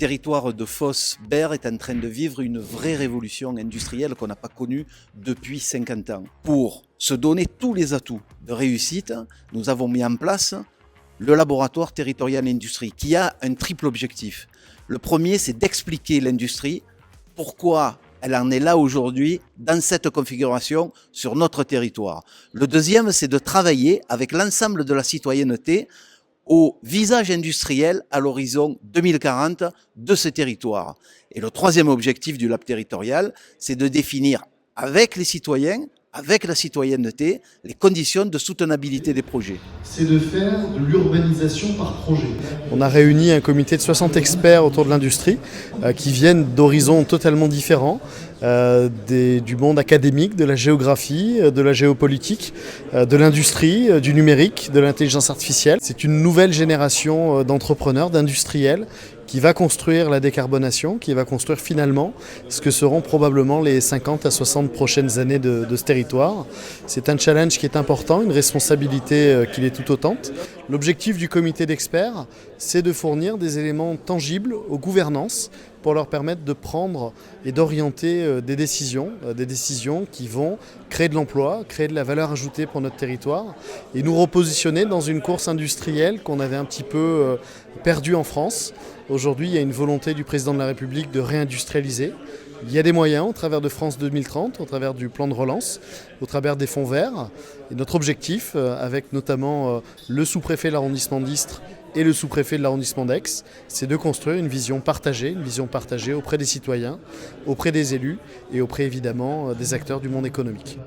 territoire de Fos-Berre est en train de vivre une vraie révolution industrielle qu'on n'a pas connue depuis 50 ans. Pour se donner tous les atouts de réussite, nous avons mis en place le laboratoire territorial industrie qui a un triple objectif. Le premier, c'est d'expliquer l'industrie, pourquoi elle en est là aujourd'hui dans cette configuration sur notre territoire. Le deuxième, c'est de travailler avec l'ensemble de la citoyenneté au visage industriel à l'horizon 2040 de ce territoire. Et le troisième objectif du lab territorial, c'est de définir avec les citoyens, avec la citoyenneté, les conditions de soutenabilité des projets. C'est de faire de l'urbanisation par projet. On a réuni un comité de 60 experts autour de l'industrie qui viennent d'horizons totalement différents, du monde académique, de la géographie, de la géopolitique, de l'industrie, du numérique, de l'intelligence artificielle. C'est une nouvelle génération d'entrepreneurs, d'industriels qui va construire la décarbonation, qui va construire finalement ce que seront probablement les 50 à 60 prochaines années de ce territoire. C'est un challenge qui est important, une responsabilité qui l'est tout autant. L'objectif du comité d'experts, c'est de fournir des éléments tangibles aux gouvernances pour leur permettre de prendre et d'orienter des décisions qui vont créer de l'emploi, créer de la valeur ajoutée pour notre territoire et nous repositionner dans une course industrielle qu'on avait un petit peu perdue en France. Aujourd'hui, il y a une volonté du président de la République de réindustrialiser. Il y a des moyens au travers de France 2030, au travers du plan de relance, au travers des fonds verts. Et notre objectif, avec notamment le sous-préfet de l'arrondissement d'Istres et le sous-préfet de l'arrondissement d'Aix, c'est de construire une vision partagée auprès des citoyens, auprès des élus et auprès évidemment des acteurs du monde économique.